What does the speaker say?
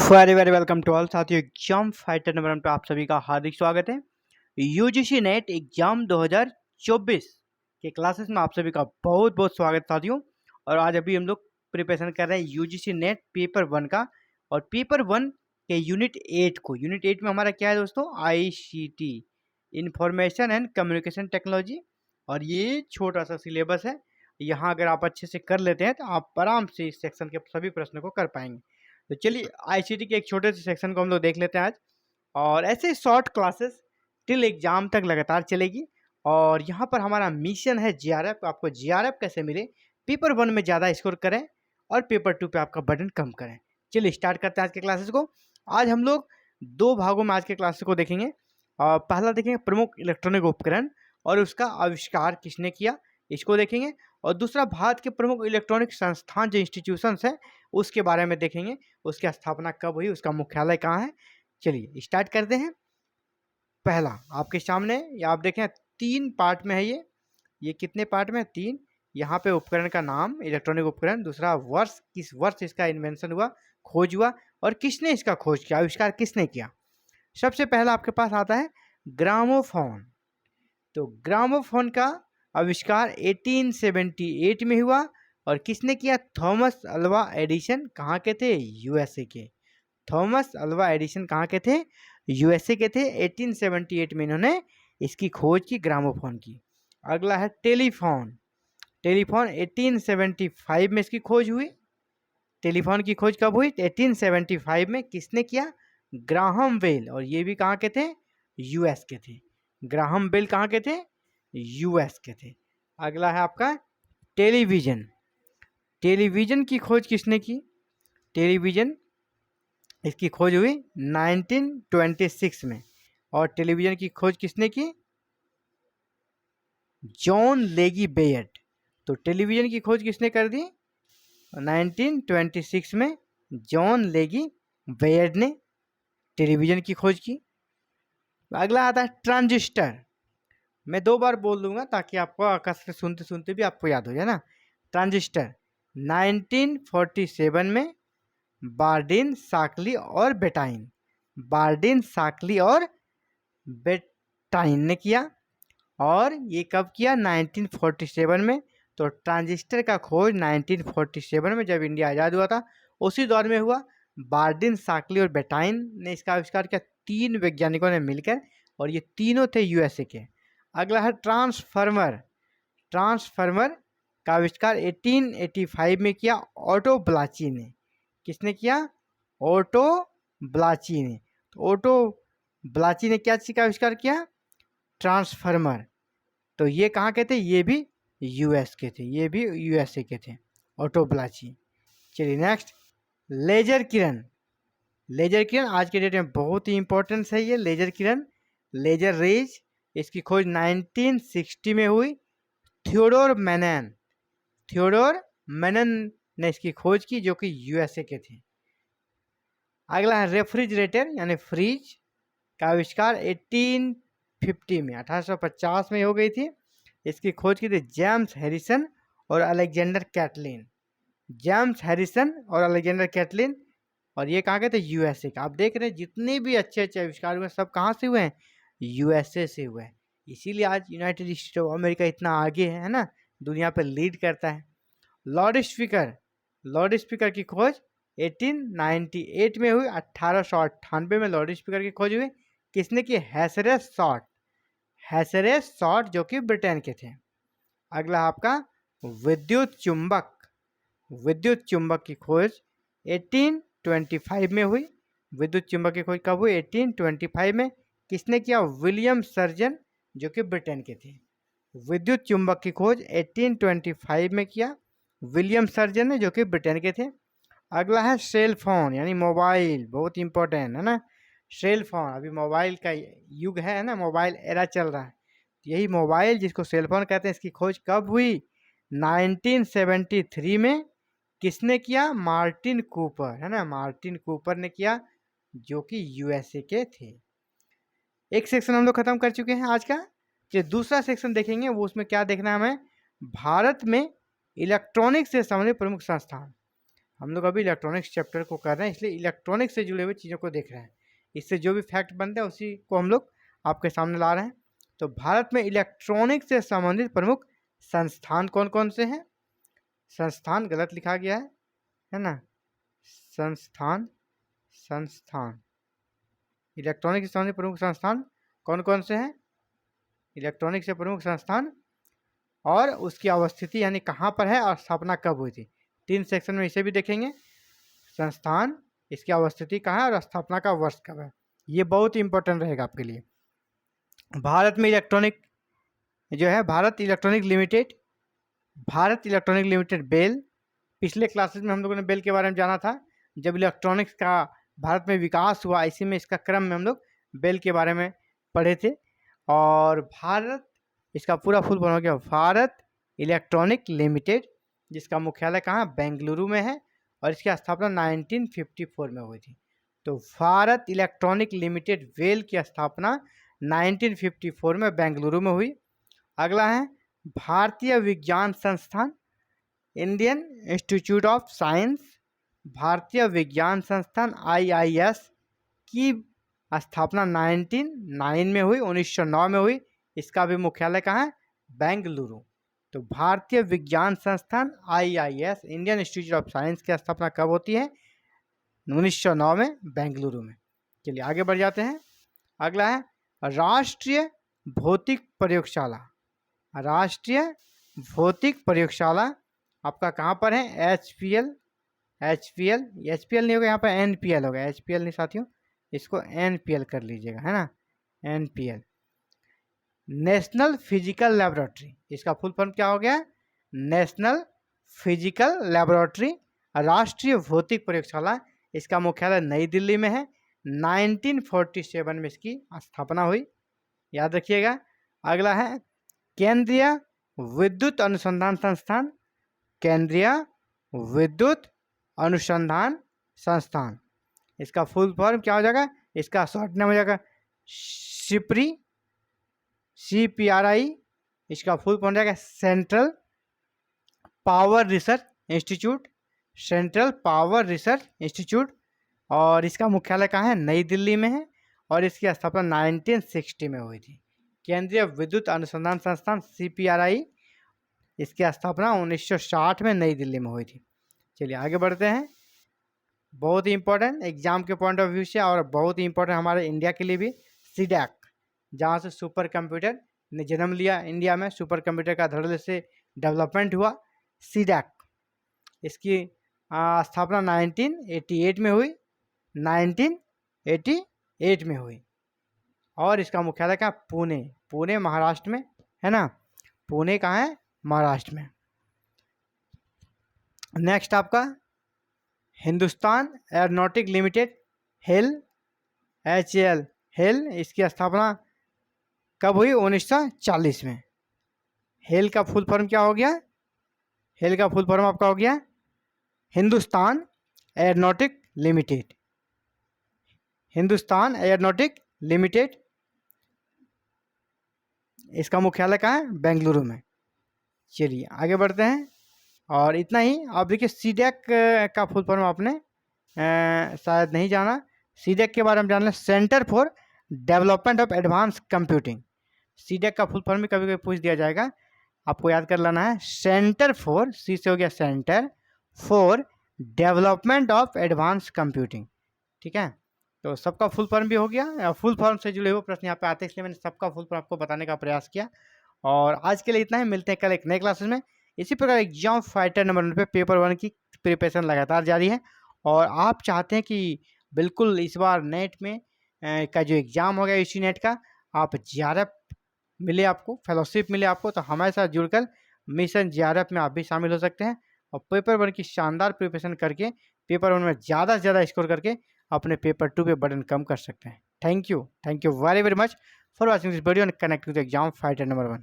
Very very welcome to all साथियों। Exam fighter number one पे आप सभी का हार्दिक स्वागत है। यूजीसी नेट एग्जाम 2024 के क्लासेस में आप सभी का बहुत बहुत स्वागत साथियों। और आज अभी हम लोग प्रिपरेशन कर रहे हैं यूजीसी नेट पेपर वन का। और पेपर वन के यूनिट 8 को, यूनिट 8 में हमारा क्या है दोस्तों, ICT, information and communication technology. और ये छोटा सा सिलेबस है। यहाँ अगर आप अच्छे से कर लेते हैं तो आप आराम से इस सेक्शन के सभी प्रश्नों को कर पाएंगे। तो चलिए आईसीटी के एक छोटे से सेक्शन को हम लोग देख लेते हैं आज। और ऐसे शॉर्ट क्लासेस टिल एग्जाम तक लगातार चलेगी। और यहाँ पर हमारा मिशन है जीआरएफ। आपको जीआरएफ कैसे मिले, पेपर वन में ज़्यादा स्कोर करें और पेपर टू पे आपका बर्डन कम करें। चलिए स्टार्ट करते हैं आज के क्लासेस को। आज हम लोग दो भागों में आज के क्लासेस को देखेंगे। पहला देखेंगे प्रमुख इलेक्ट्रॉनिक उपकरण और उसका आविष्कार किसने किया, इसको देखेंगे। और दूसरा भारत के प्रमुख इलेक्ट्रॉनिक संस्थान जो इंस्टीट्यूशंस हैं उसके बारे में देखेंगे, उसकी स्थापना कब हुई, उसका मुख्यालय कहाँ है। चलिए स्टार्ट करते हैं। पहला आपके सामने, या आप देखें 3 पार्ट में है ये कितने पार्ट में, 3। यहाँ पे उपकरण का नाम, इलेक्ट्रॉनिक उपकरण। दूसरा वर्ष, किस वर्ष इसका इन्वेंशन हुआ, खोज हुआ, और किसने इसका खोज किया, आविष्कार किसने किया। सबसे पहला आपके पास आता है ग्रामोफोन। तो ग्रामोफोन का आविष्कार 1878 में हुआ। और किसने किया, थॉमस अल्वा एडिसन। कहाँ के थे, यूएसए के। थॉमस अल्वा एडिसन कहाँ के थे, यूएसए के थे। 1878 में इन्होंने इसकी खोज की, ग्रामोफोन की। अगला है टेलीफोन। टेलीफोन 1875 में इसकी खोज हुई। टेलीफोन की खोज कब हुई, 1875 में। किसने किया, ग्राहम बेल। और ये भी कहाँ के थे, यूएस के थे। ग्राहम बेल कहाँ के थे, यूएस के थे। अगला है आपका टेलीविज़न। टेलीविज़न की खोज किसने की, टेलीविज़न इसकी खोज हुई 1926 में। और टेलीविज़न की खोज किसने की, जॉन लेगी बेयर्ड। तो टेलीविज़न की खोज किसने कर दी, 1926 में जॉन लेगी बेयर्ड ने टेलीविज़न की खोज की। अगला आता है ट्रांजिस्टर। मैं 2 बार बोल दूंगा ताकि आपको आकस्मिक सुनते सुनते भी आपको याद हो जाए ना। ट्रांजिस्टर 1947 में बार्डिन, साकली और बेटाइन, बार्डिन, साकली और बेटाइन ने किया। और ये कब किया, 1947 में। तो ट्रांजिस्टर का खोज 1947 में, जब इंडिया आज़ाद हुआ था उसी दौर में हुआ। बार्डिन, साकली और बेटाइन ने इसका आविष्कार किया, 3 वैज्ञानिकों ने मिलकर। और ये तीनों थे यूएसए के। अगला है ट्रांसफार्मर। ट्रांसफार्मर का आविष्कार 1885 में किया, ऑटो ब्लाची ने। किसने किया, ऑटो ब्लाची ने। तो ऑटो ब्लाची ने क्या चीज़ का आविष्कार किया, ट्रांसफार्मर। तो ये कहाँ के थे, ये भी यूएस के थे, ये भी यूएसए के थे, ऑटो ब्लाची। चलिए नेक्स्ट, लेजर किरण। लेजर किरण आज के डेट में बहुत ही इंपॉर्टेंस है ये लेजर किरण, लेजर रेज। इसकी खोज 1960 में हुई। थियोडोर मैनन, थियोडोर मैनन ने इसकी खोज की, जो कि यूएसए के थे। अगला है रेफ्रिजरेटर यानी फ्रिज का आविष्कार 1850 में, 1850 में हो गई थी। इसकी खोज की थी जेम्स हैरिसन और अलेक्जेंडर कैटलिन। जेम्स हैरिसन और अलेक्जेंडर कैटलिन। और ये कहाँ के थे, यूएसए का। आप देख रहे हैं जितने भी अच्छे अच्छे आविष्कार हुए सब कहाँ से हुए हैं, यूएसए से हुए हैं। इसीलिए आज यूनाइटेड स्टेट ऑफ अमेरिका इतना आगे है ना, दुनिया पर लीड करता है। लाउड स्पीकर, लाउड स्पीकर की खोज 1898 में हुई। 1898 में लाउड स्पीकर की खोज हुई। किसने की, हैसरेस शॉर्ट, हैसरेस शॉर्ट जो कि ब्रिटेन के थे। अगला आपका विद्युत चुंबक। विद्युत चुंबक की खोज 1825 में हुई। विद्युत चुंबक की खोज कब हुई, 1825 में। किसने किया, विलियम सर्जन जो कि ब्रिटेन के थे। विद्युत चुंबक की खोज 1825 में किया विलियम सर्जन ने, जो कि ब्रिटेन के थे। अगला है सेल फोन यानी मोबाइल, बहुत इंपॉर्टेंट है ना। सेल फोन, अभी मोबाइल का युग है ना, मोबाइल एरा चल रहा है। यही मोबाइल जिसको सेल फोन कहते हैं, इसकी खोज कब हुई, 1973 में। किसने किया, मार्टिन कूपर, है ना, मार्टिन कूपर ने किया, जो कि यूएसए के थे। एक सेक्शन हम लोग खत्म कर चुके हैं आज का। जो दूसरा सेक्शन देखेंगे वो, उसमें क्या देखना है हमें, भारत में इलेक्ट्रॉनिक्स से संबंधित प्रमुख संस्थान। हम लोग अभी इलेक्ट्रॉनिक्स चैप्टर को कर रहे हैं, इसलिए इलेक्ट्रॉनिक्स से जुड़े हुए चीज़ों को देख रहे हैं। इससे जो भी फैक्ट बनते हैं उसी को हम लोग आपके सामने ला रहे हैं। तो भारत में इलेक्ट्रॉनिक्स से संबंधित प्रमुख संस्थान कौन कौन से हैं? संस्थान गलत लिखा गया है ना, संस्थान इलेक्ट्रॉनिक से संबंधित प्रमुख संस्थान कौन कौन से हैं? इलेक्ट्रॉनिक से प्रमुख संस्थान और उसकी अवस्थिति यानी कहाँ पर है और स्थापना कब हुई थी। 3 सेक्शन में इसे भी देखेंगे, संस्थान, इसकी अवस्थिति कहाँ है और स्थापना का वर्ष कब है। ये बहुत इंपॉर्टेंट रहेगा आपके लिए। भारत में इलेक्ट्रॉनिक जो है, भारत इलेक्ट्रॉनिक लिमिटेड बेल, पिछले क्लासेस में हम लोगों ने बेल के बारे में जाना था, जब इलेक्ट्रॉनिक्स का भारत में विकास हुआ, इसी में इसका क्रम में हम लोग बेल के बारे में पढ़े थे। और भारत, इसका पूरा फुल फॉर्म हो गया भारत इलेक्ट्रॉनिक लिमिटेड, जिसका मुख्यालय कहाँ, बेंगलुरु में है, और इसकी स्थापना 1954 में हुई थी। तो भारत इलेक्ट्रॉनिक लिमिटेड बेल की स्थापना 1954 में बेंगलुरु में हुई। अगला है भारतीय विज्ञान संस्थान, इंडियन इंस्टीट्यूट ऑफ साइंस, भारतीय विज्ञान संस्थान IIS की स्थापना 1909 में हुई, 1909 में हुई। इसका भी मुख्यालय कहाँ है, बेंगलुरु। तो भारतीय विज्ञान संस्थान IIS, Indian institute of science की स्थापना कब होती है, 1909 में, बेंगलुरु में। चलिए आगे बढ़ जाते हैं। अगला है राष्ट्रीय भौतिक प्रयोगशाला। राष्ट्रीय भौतिक प्रयोगशाला आपका कहाँ पर है, HPL नहीं होगा, यहाँ पर NPL होगा, HPL नहीं साथियों, इसको NPL कर लीजिएगा, है ना, NPL, नेशनल फिजिकल लेबोरेटरी। इसका फुल फॉर्म क्या हो गया, नेशनल फिजिकल लेबोरेटरी, राष्ट्रीय भौतिक प्रयोगशाला। इसका मुख्यालय नई दिल्ली में है, 1947 में इसकी स्थापना हुई, याद रखिएगा। अगला है केंद्रीय विद्युत अनुसंधान संस्थान, केंद्रीय विद्युत अनुसंधान संस्थान। इसका फुल फॉर्म क्या हो जाएगा, इसका शॉर्ट नेम हो जाएगा सिप्री, CPRI। इसका फुल फॉर्म हो जाएगा central power research institute, central power research institute. और इसका मुख्यालय कहाँ है, नई दिल्ली में है, और इसकी स्थापना 1960 में हुई थी। केंद्रीय विद्युत अनुसंधान संस्थान CPRI, इसकी स्थापना 1960 में नई दिल्ली में हुई थी। चलिए आगे बढ़ते हैं। बहुत ही इंपॉर्टेंट एग्जाम के पॉइंट ऑफ व्यू से और बहुत ही इंपॉर्टेंट हमारे इंडिया के लिए भी, CDAC, जहाँ से सुपर कंप्यूटर ने जन्म लिया इंडिया में, सुपर कंप्यूटर का धड़ल्ले से डेवलपमेंट हुआ, CDAC। इसकी स्थापना 1988 में हुई, 1988 में हुई। और इसका मुख्यालय कहाँ, पुणे महाराष्ट्र में, है ना, पुणे कहाँ है, महाराष्ट्र में। नेक्स्ट आपका Hindustan aeronautic limited, HAL, HAL, इसकी स्थापना कब हुई, 1940 में। HAL का फुल फॉर्म क्या हो गया, HAL का फुल फॉर्म आपका हो गया Hindustan aeronautic limited, Hindustan aeronautic limited. इसका मुख्यालय कहाँ है, बेंगलुरु में। चलिए आगे बढ़ते हैं। और इतना ही। आप देखिए CDAC का फुल फॉर्म आपने शायद नहीं जाना। CDAC के बारे में जान लें, centre for development of advance computing. CDAC का फुल फॉर्म भी कभी कभी पूछ दिया जाएगा, आपको याद कर लेना है। सेंटर फॉर, C से हो गया centre for development of advance computing, ठीक है। तो सबका फुल फॉर्म भी हो गया। फुल फॉर्म से जुड़े हुए प्रश्न यहाँ पे आते हैं, इसलिए मैंने सबका फुल फॉर्म आपको बताने का प्रयास किया। और आज के लिए इतना ही, मिलते हैं कल एक नए क्लासेस में। इसी प्रकार एग्जाम फाइटर नंबर 1 पे पेपर 1 की प्रिपरेशन लगातार जारी है। और आप चाहते हैं कि बिल्कुल इस बार नेट में का जो एग्ज़ाम हो गया UG नेट का, आप JRF मिले, आपको फेलोशिप मिले आपको, तो हमारे साथ जुड़कर मिशन JRF में आप भी शामिल हो सकते हैं। और पेपर 1 की शानदार प्रिपरेशन करके पेपर 1 में ज़्यादा से ज़्यादा स्कोर करके अपने पेपर 2 पे बर्डन कम कर सकते हैं। Thank you very very much for watching this video and connect with exam fighter number 1।